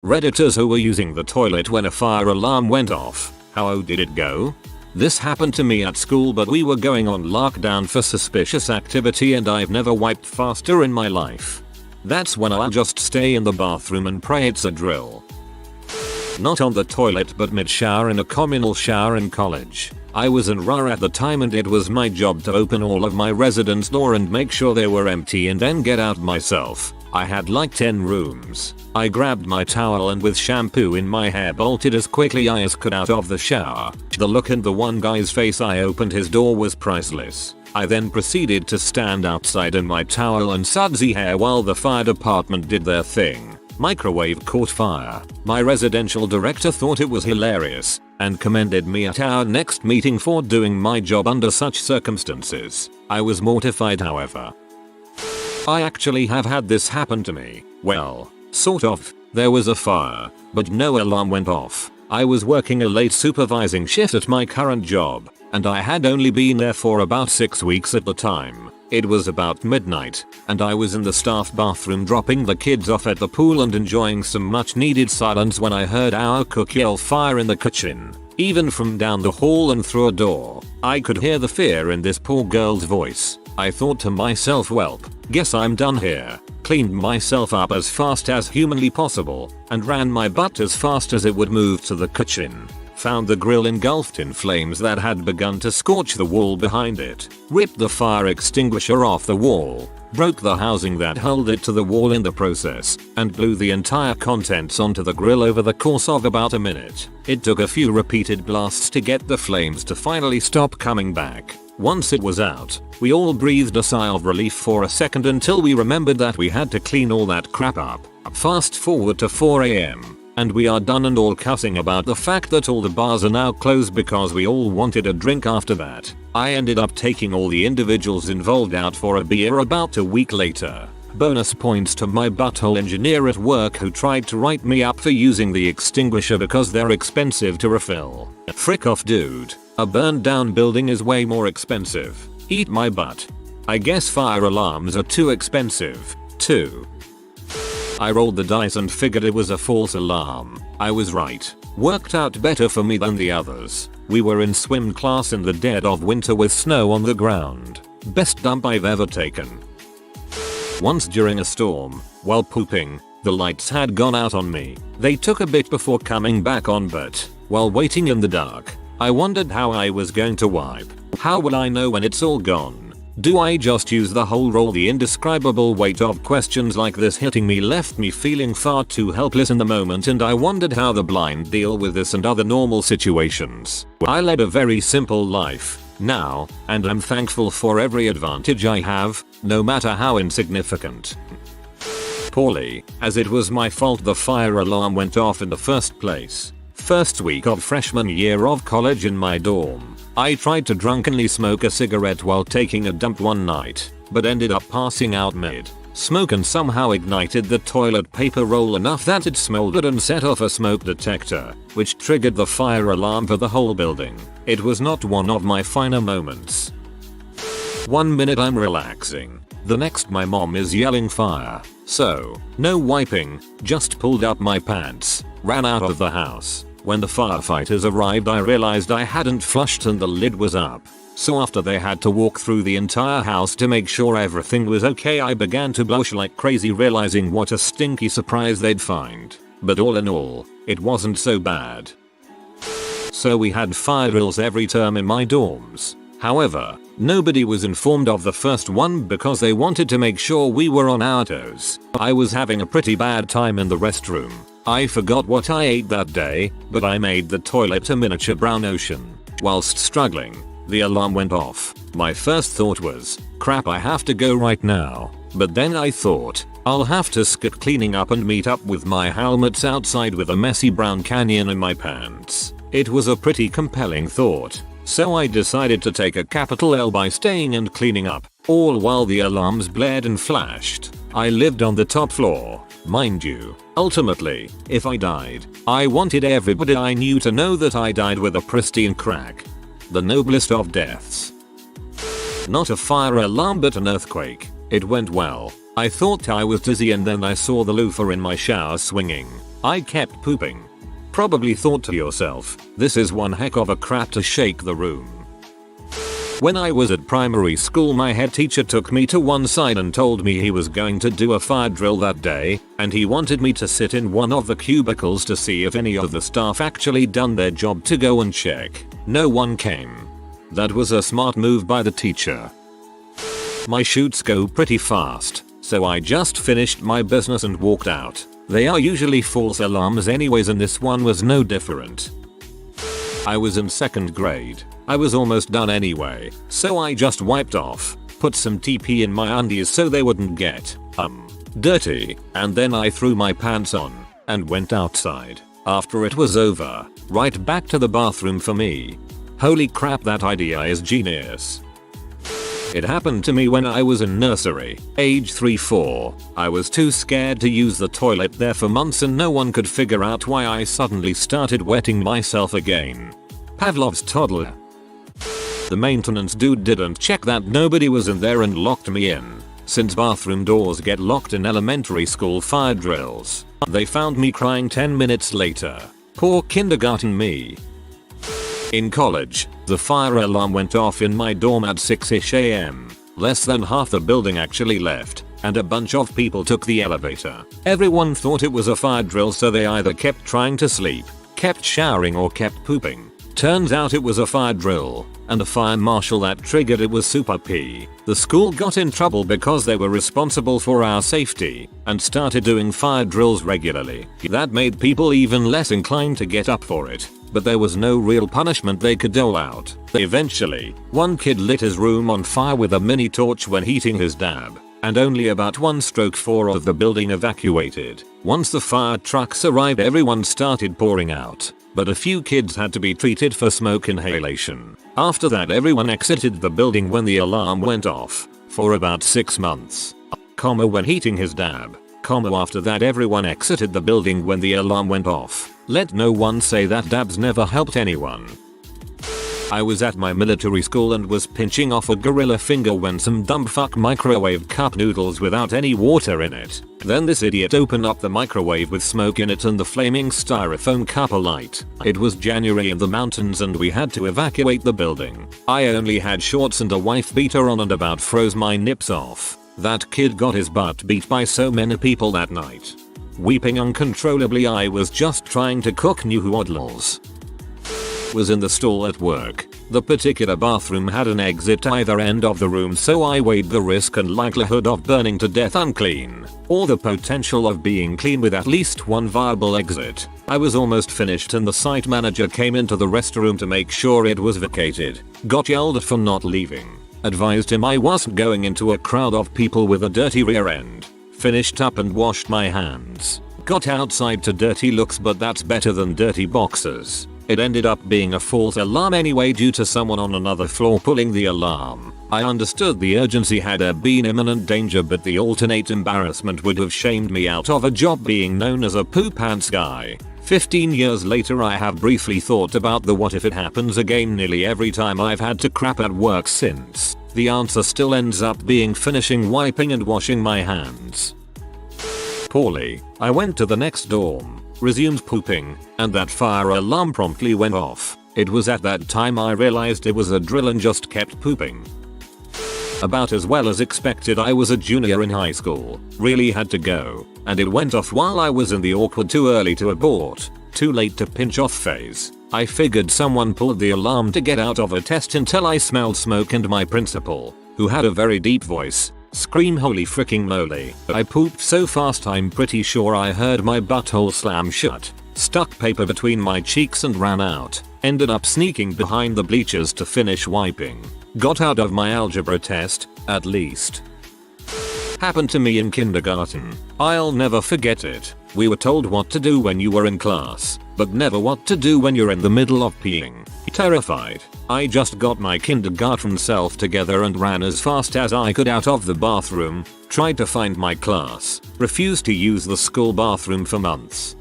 Redditors who were using the toilet when a fire alarm went off. How did it go? This happened to me at school, but we were going on lockdown for suspicious activity and I've never wiped faster in my life. That's when I'll just stay in the bathroom and pray it's a drill. Not on the toilet but mid-shower in a communal shower in college. I was in RA at the time and it was my job to open all of my residence door and make sure they were empty and then get out myself. I had like 10 rooms. I grabbed my towel and with shampoo in my hair bolted as quickly as could out of the shower. The look in the one guy's face I opened his door was priceless. I then proceeded to stand outside in my towel and sudsy hair while the fire department did their thing. Microwave caught fire. My residential director thought it was hilarious and commended me at our next meeting for doing my job under such circumstances. I was mortified, however. I actually have had this happen to me. Well, sort of. There was a fire, but no alarm went off. I was working a late supervising shift at my current job, and I had only been there for about 6 weeks at the time. It was about midnight, and I was in the staff bathroom dropping the kids off at the pool and enjoying some much needed silence when I heard our cook yell fire in the kitchen. Even from down the hall and through a door, I could hear the fear in this poor girl's voice. I thought to myself, welp, guess I'm done here. Cleaned myself up as fast as humanly possible, and ran my butt as fast as it would move to the kitchen. Found the grill engulfed in flames that had begun to scorch the wall behind it, ripped the fire extinguisher off the wall, broke the housing that held it to the wall in the process, and blew the entire contents onto the grill over the course of about a minute. It took a few repeated blasts to get the flames to finally stop coming back. Once it was out, we all breathed a sigh of relief for a second until we remembered that we had to clean all that crap up. Fast forward to 4 AM. And we are done and all cussing about the fact that all the bars are now closed because we all wanted a drink after that. I ended up taking all the individuals involved out for a beer about a week later. Bonus points to my butthole engineer at work who tried to write me up for using the extinguisher because they're expensive to refill. Frick off, dude. A burned down building is way more expensive. Eat my butt. I guess fire alarms are too expensive, too. I rolled the dice and figured it was a false alarm. I was right. Worked out better for me than the others. We were in swim class in the dead of winter with snow on the ground. Best dump I've ever taken. Once during a storm, while pooping, the lights had gone out on me. They took a bit before coming back on, but while waiting in the dark, I wondered how I was going to wipe. How will I know when it's all gone? Do I just use the whole roll? The indescribable weight of questions like this hitting me left me feeling far too helpless in the moment, and I wondered how the blind deal with this and other normal situations. I led a very simple life now, and I'm thankful for every advantage I have, no matter how insignificant. Poorly, as it was my fault the fire alarm went off in the first place. First week of freshman year of college in my dorm, I tried to drunkenly smoke a cigarette while taking a dump one night, but ended up passing out mid-smoke and somehow ignited the toilet paper roll enough that it smoldered and set off a smoke detector, which triggered the fire alarm for the whole building. It was not one of my finer moments. 1 minute I'm relaxing, the next my mom is yelling fire. So, no wiping, just pulled up my pants, ran out of the house. When the firefighters arrived I realized I hadn't flushed and the lid was up. So after they had to walk through the entire house to make sure everything was okay, I began to blush like crazy, realizing what a stinky surprise they'd find. But all in all, it wasn't so bad. So we had fire drills every term in my dorms. However, nobody was informed of the first one because they wanted to make sure we were on our toes. I was having a pretty bad time in the restroom. I forgot what I ate that day, but I made the toilet a miniature brown ocean. Whilst struggling, the alarm went off. My first thought was, crap, I have to go right now. But then I thought, I'll have to skip cleaning up and meet up with my helmets outside with a messy brown canyon in my pants. It was a pretty compelling thought. So I decided to take a capital L by staying and cleaning up, all while the alarms blared and flashed. I lived on the top floor, mind you. Ultimately, if I died, I wanted everybody I knew to know that I died with a pristine crack. The noblest of deaths. Not a fire alarm but an earthquake. It went well. I thought I was dizzy and then I saw the loofah in my shower swinging. I kept pooping. Probably thought to yourself, this is one heck of a crap to shake the room. When I was at primary school, my head teacher took me to one side and told me he was going to do a fire drill that day, and he wanted me to sit in one of the cubicles to see if any of the staff actually done their job to go and check. No one came. That was a smart move by the teacher. My shoots go pretty fast, so I just finished my business and walked out. They are usually false alarms anyways, and this one was no different. I was in 2nd grade. I was almost done anyway, so I just wiped off, put some TP in my undies so they wouldn't get, dirty, and then I threw my pants on, and went outside. After it was over, right back to the bathroom for me. Holy crap, that idea is genius. It happened to me when I was in nursery, age 3-4. I was too scared to use the toilet there for months and no one could figure out why I suddenly started wetting myself again. Pavlov's toddler. The maintenance dude didn't check that nobody was in there and locked me in. Since bathroom doors get locked in elementary school fire drills, they found me crying 10 minutes later. Poor kindergarten me. In college, the fire alarm went off in my dorm at 6ish am. Less than half the building actually left, and a bunch of people took the elevator. Everyone thought it was a fire drill, so they either kept trying to sleep, kept showering, or kept pooping. Turns out it was a fire drill, and the fire marshal that triggered it was Super P. The school got in trouble because they were responsible for our safety, and started doing fire drills regularly. That made people even less inclined to get up for it. But there was no real punishment they could dole out. Eventually, one kid lit his room on fire with a mini torch when heating his dab, and only about 1/4 of the building evacuated. Once the fire trucks arrived, everyone started pouring out, but a few kids had to be treated for smoke inhalation. After that, everyone exited the building when the alarm went off, for about 6 months. When heating his dab. After that, everyone exited the building when the alarm went off. Let no one say that dabs never helped anyone. I was at my military school and was pinching off a gorilla finger when some dumb fuck microwaved cup noodles without any water in it. Then this idiot opened up the microwave with smoke in it and the flaming styrofoam cup alight. It was January in the mountains and we had to evacuate the building. I only had shorts and a wife beater on and about froze my nips off. That kid got his butt beat by so many people that night. Weeping uncontrollably, I was just trying to cook noodles. Was in the stall at work. The particular bathroom had an exit either end of the room, so I weighed the risk and likelihood of burning to death unclean, or the potential of being clean with at least one viable exit. I was almost finished and the site manager came into the restroom to make sure it was vacated. Got yelled at for not leaving. Advised him I wasn't going into a crowd of people with a dirty rear end. Finished up and washed my hands. Got outside to dirty looks, but that's better than dirty boxers. It ended up being a false alarm anyway due to someone on another floor pulling the alarm. I understood the urgency had there been imminent danger, but the alternate embarrassment would have shamed me out of a job being known as a poo pants guy. 15 years later, I have briefly thought about the what if it happens again nearly every time I've had to crap at work since. The answer still ends up being finishing wiping and washing my hands. Poorly, I went to the next dorm, resumed pooping, and that fire alarm promptly went off. It was at that time I realized it was a drill and just kept pooping. About as well as expected. I was a junior in high school, really had to go, and it went off while I was in the awkward too early to abort, too late to pinch off phase. I figured someone pulled the alarm to get out of a test until I smelled smoke and my principal, who had a very deep voice, scream holy fricking moly. I pooped so fast I'm pretty sure I heard my butthole slam shut, stuck paper between my cheeks and ran out. Ended up sneaking behind the bleachers to finish wiping. Got out of my algebra test, at least. Happened to me in kindergarten. I'll never forget it. We were told what to do when you were in class, but never what to do when you're in the middle of peeing. Terrified, I just got my kindergarten self together and ran as fast as I could out of the bathroom, tried to find my class, refused to use the school bathroom for months.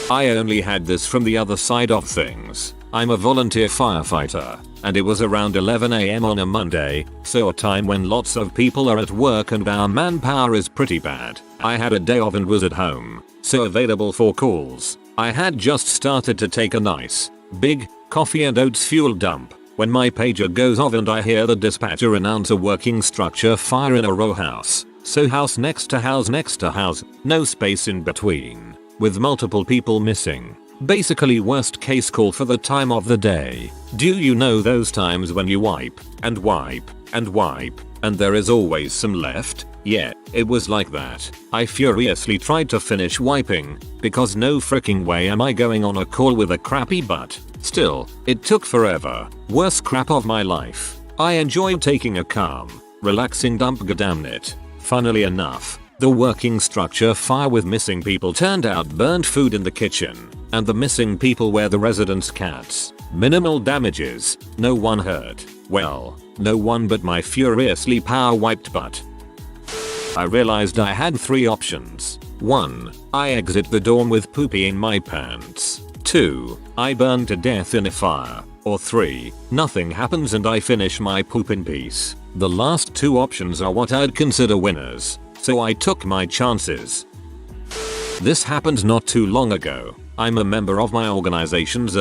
I only had this from the other side of things. I'm a volunteer firefighter, and it was around 11 am on a Monday, so a time when lots of people are at work and our manpower is pretty bad. I had a day off and was at home. so available for calls. I had just started to take a nice, big, coffee and oats fuel dump when my pager goes off and I hear the dispatcher announce a working structure fire in a row house. So house next to house next to house, no space in between, with multiple people missing. Basically worst case call for the time of the day. Do you know those times when you wipe, and wipe, and wipe, and there is always some left? Yeah, it was like that. I furiously tried to finish wiping, because no freaking way am I going on a call with a crappy butt. Still, it took forever. Worst crap of my life. I enjoyed taking a calm, relaxing dump, goddammit it. Funnily enough, the working structure fire with missing people turned out burnt food in the kitchen, and the missing people were the residents' cats. Minimal damages, no one hurt. Well, no one but my furiously power wiped butt. I realized I had 3 options. 1. I exit the dorm with poopy in my pants. 2. I burn to death in a fire. Or 3. Nothing happens and I finish my poop in peace. The last 2 options are what I'd consider winners, so I took my chances. This happened not too long ago. I'm a member of my organization's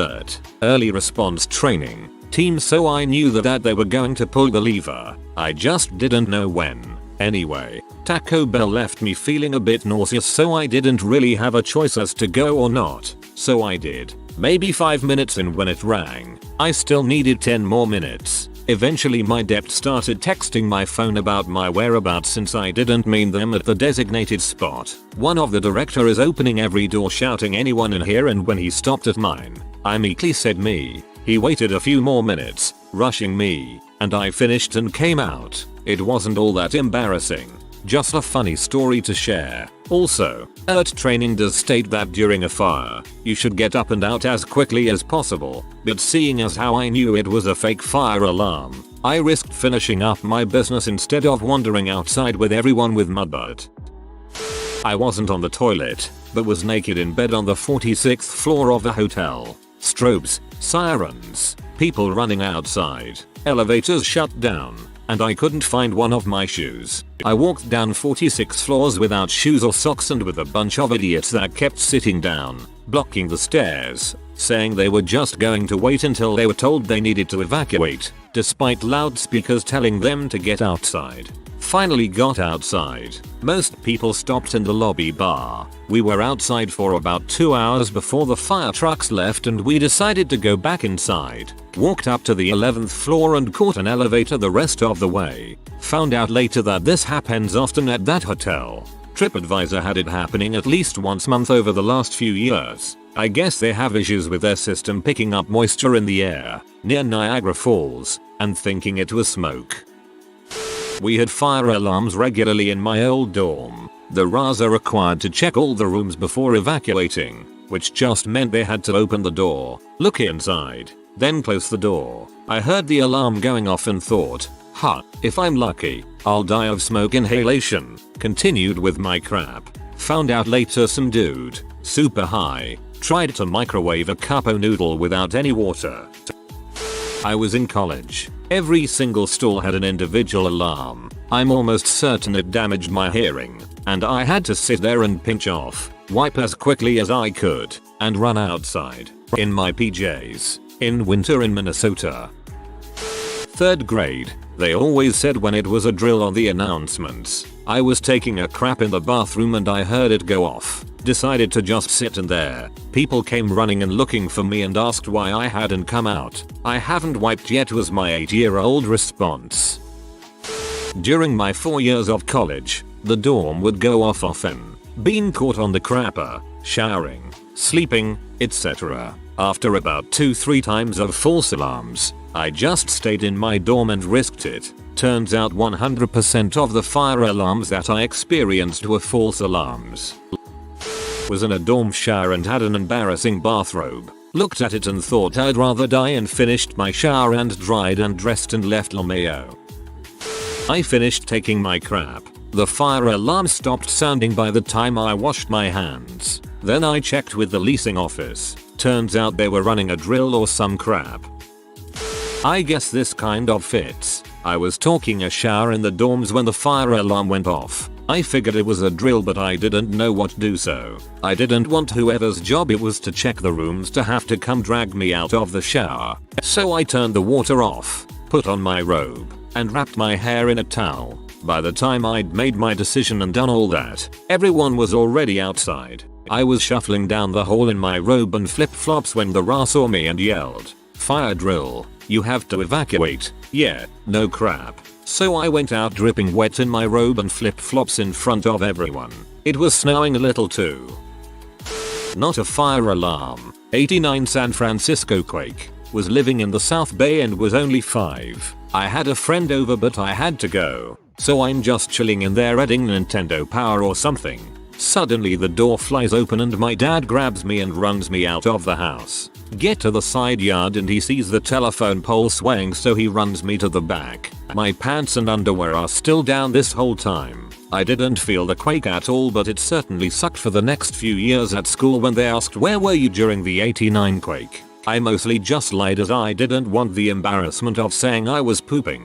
early response training team, so I knew that they were going to pull the lever. I just didn't know when. Anyway, Taco Bell left me feeling a bit nauseous, so I didn't really have a choice as to go or not. So I did. Maybe 5 minutes in when it rang. I still needed 10 more minutes. Eventually my dept started texting my phone about my whereabouts since I didn't mean them at the designated spot. One of the director is opening every door shouting anyone in here, and when he stopped at mine, I meekly said me. He waited a few more minutes, rushing me, and I finished and came out. It wasn't all that embarrassing. Just a funny story to share. Also, training does state that during a fire, you should get up and out as quickly as possible, but seeing as how I knew it was a fake fire alarm, I risked finishing up my business instead of wandering outside with everyone with mudbutt. I wasn't on the toilet, but was naked in bed on the 46th floor of a hotel. Strobes, sirens, people running outside, elevators shut down, and I couldn't find one of my shoes. I walked down 46 floors without shoes or socks and with a bunch of idiots that kept sitting down, blocking the stairs, saying they were just going to wait until they were told they needed to evacuate, despite loudspeakers telling them to get outside. Finally got outside. Most people stopped in the lobby bar. We were outside for about 2 hours before the fire trucks left, and we decided to go back inside. Walked up to the 11th floor and caught an elevator the rest of the way. Found out later that this happens often at that hotel. TripAdvisor had it happening at least once a month over the last few years. I guess they have issues with their system picking up moisture in the air near Niagara Falls and thinking it was smoke. We had fire alarms regularly in my old dorm. The RAs are required to check all the rooms before evacuating, which just meant they had to open the door, look inside, then close the door. I heard the alarm going off and thought, if I'm lucky, I'll die of smoke inhalation. Continued with my crap. Found out later some dude, super high, tried to microwave a cup of noodle without any water. I was in college. Every single stall had an individual alarm. I'm almost certain it damaged my hearing, and I had to sit there and pinch off, wipe as quickly as I could, and run outside, in my PJs, in winter in Minnesota. 3rd grade, they always said when it was a drill on the announcements. I was taking a crap in the bathroom and I heard it go off. Decided to just sit in there. People came running and looking for me and asked why I hadn't come out. I haven't wiped yet was my 8-year-old response. During my 4 years of college, the dorm would go off often. Been caught on the crapper, showering, sleeping, etc. After about 2-3 times of false alarms, I just stayed in my dorm and risked it. Turns out 100% of the fire alarms that I experienced were false alarms. Was in a dorm shower and had an embarrassing bathrobe. Looked at it and thought I'd rather die and finished my shower and dried and dressed and left LMAO. I finished taking my crap. The fire alarm stopped sounding by the time I washed my hands. Then I checked with the leasing office. Turns out they were running a drill or some crap. I guess this kind of fits. I was taking a shower in the dorms when the fire alarm went off. I figured it was a drill, but I didn't know what to do, so I didn't want whoever's job it was to check the rooms to have to come drag me out of the shower. So I turned the water off, put on my robe, and wrapped my hair in a towel. By the time I'd made my decision and done all that, everyone was already outside. I was shuffling down the hall in my robe and flip-flops when the RA saw me and yelled, "Fire drill, you have to evacuate." Yeah, no crap. So I went out dripping wet in my robe and flip-flops in front of everyone. It was snowing a little too. Not a fire alarm. 89 San Francisco quake. Was living in the South Bay and was only 5. I had a friend over but I had to go. So I'm just chilling in there reading Nintendo Power or something. Suddenly the door flies open and my dad grabs me and runs me out of the house. Get to the side yard and he sees the telephone pole swaying, so he runs me to the back. My pants and underwear are still down this whole time. I didn't feel the quake at all, but it certainly sucked for the next few years at school when they asked where were you during the 89 quake. I mostly just lied as I didn't want the embarrassment of saying I was pooping.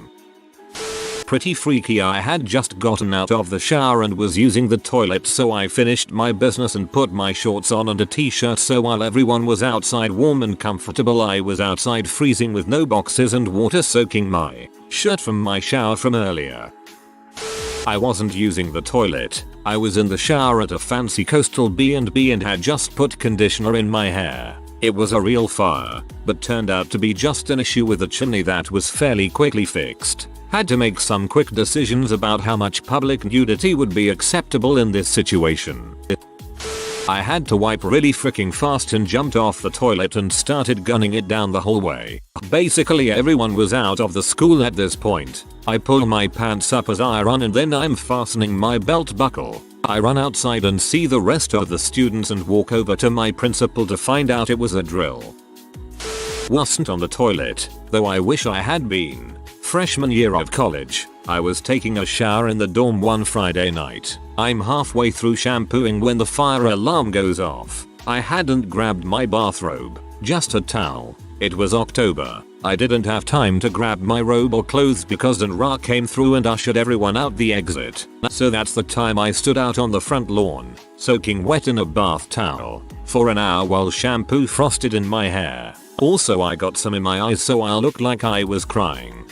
Pretty freaky. I had just gotten out of the shower and was using the toilet, so I finished my business and put my shorts on and a t-shirt, so while everyone was outside warm and comfortable, I was outside freezing with no boxes and water soaking my shirt from my shower from earlier. I wasn't using the toilet. I was in the shower at a fancy coastal B&B and had just put conditioner in my hair. It was a real fire, but turned out to be just an issue with the chimney that was fairly quickly fixed. Had to make some quick decisions about how much public nudity would be acceptable in this situation. I had to wipe really freaking fast and jumped off the toilet and started gunning it down the hallway. Basically everyone was out of the school at this point. I pull my pants up as I run and then I'm fastening my belt buckle. I run outside and see the rest of the students and walk over to my principal to find out it was a drill. Wasn't on the toilet, though I wish I had been. Freshman year of college, I was taking a shower in the dorm one Friday night. I'm halfway through shampooing when the fire alarm goes off. I hadn't grabbed my bathrobe, just a towel. It was October. I didn't have time to grab my robe or clothes because an RA came through and ushered everyone out the exit. So that's the time I stood out on the front lawn, soaking wet in a bath towel, for an hour while shampoo frosted in my hair. Also I got some in my eyes so I looked like I was crying.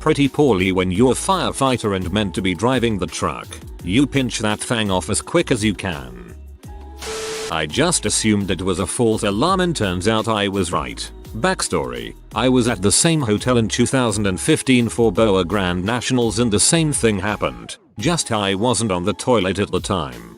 Pretty poorly when you're a firefighter and meant to be driving the truck. You pinch that thing off as quick as you can. I just assumed it was a false alarm and turns out I was right. Backstory: I was at the same hotel in 2015 for Boa Grand Nationals and the same thing happened, just I wasn't on the toilet at the time.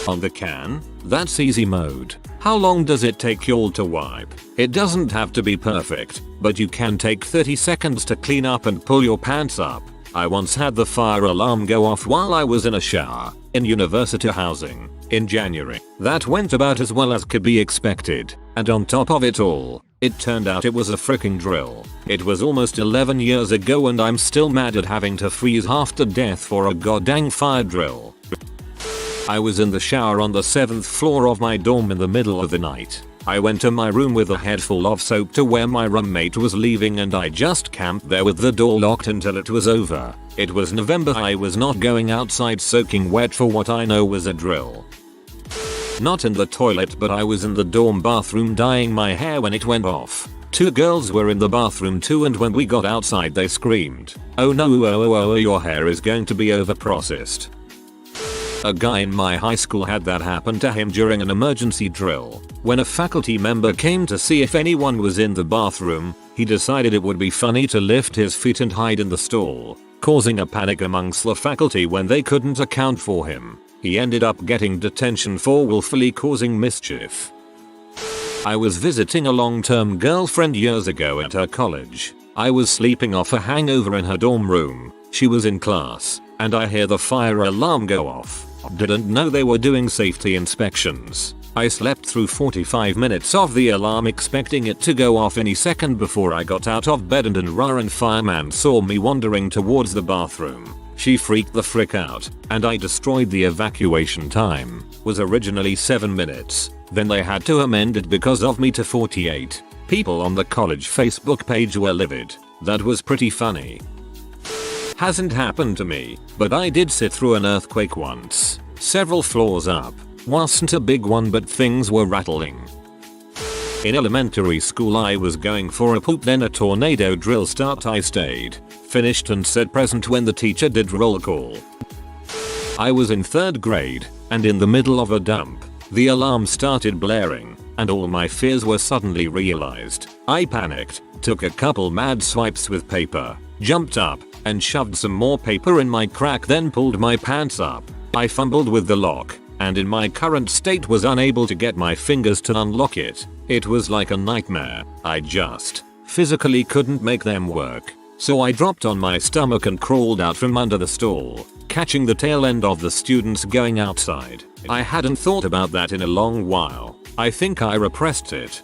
On the can? That's easy mode. How long does it take y'all to wipe? It doesn't have to be perfect, but you can take 30 seconds to clean up and pull your pants up. I once had the fire alarm go off while I was in a shower, in university housing, in January. That went about as well as could be expected, and on top of it all, it turned out it was a freaking drill. It was almost 11 years ago and I'm still mad at having to freeze half to death for a goddamn fire drill. I was in the shower on the 7th floor of my dorm in the middle of the night. I went to my room with a head full of soap to where my roommate was leaving and I just camped there with the door locked until it was over. It was November. I was not going outside soaking wet for what I know was a drill. Not in the toilet, but I was in the dorm bathroom dyeing my hair when it went off. 2 girls were in the bathroom too and when we got outside they screamed, "Oh no, oh, your hair is going to be overprocessed." A guy in my high school had that happen to him during an emergency drill. When a faculty member came to see if anyone was in the bathroom, he decided it would be funny to lift his feet and hide in the stall, causing a panic amongst the faculty when they couldn't account for him. He ended up getting detention for willfully causing mischief. I was visiting a long-term girlfriend years ago at her college. I was sleeping off a hangover in her dorm room. She was in class, and I hear the fire alarm go off. Didn't know they were doing safety inspections. I slept through 45 minutes of the alarm expecting it to go off any second before I got out of bed and an RA and fireman saw me wandering towards the bathroom. She freaked the frick out, and I destroyed the evacuation time. Was originally 7 minutes, then they had to amend it because of me to 48. People on the college Facebook page were livid. That was pretty funny. Hasn't happened to me, but I did sit through an earthquake once, several floors up. Wasn't a big one, but things were rattling. In elementary school I was going for a poop, then a tornado drill start. I stayed, finished and said present when the teacher did roll call. I was in 3rd grade, and in the middle of a dump, the alarm started blaring, and all my fears were suddenly realized. I panicked, took a couple mad swipes with paper, jumped up, and shoved some more paper in my crack, then pulled my pants up. I fumbled with the lock, and in my current state was unable to get my fingers to unlock it. It was like a nightmare. I just physically couldn't make them work. So I dropped on my stomach and crawled out from under the stall, catching the tail end of the students going outside. I hadn't thought about that in a long while. I think I repressed it.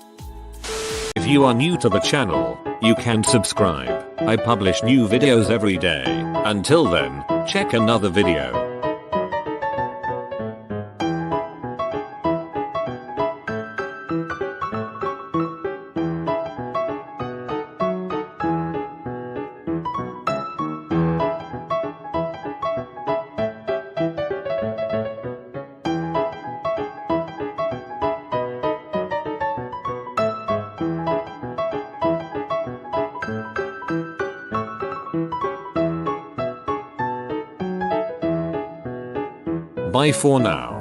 If you are new to the channel, you can subscribe. I publish new videos every day. Until then, check another video. Bye for now.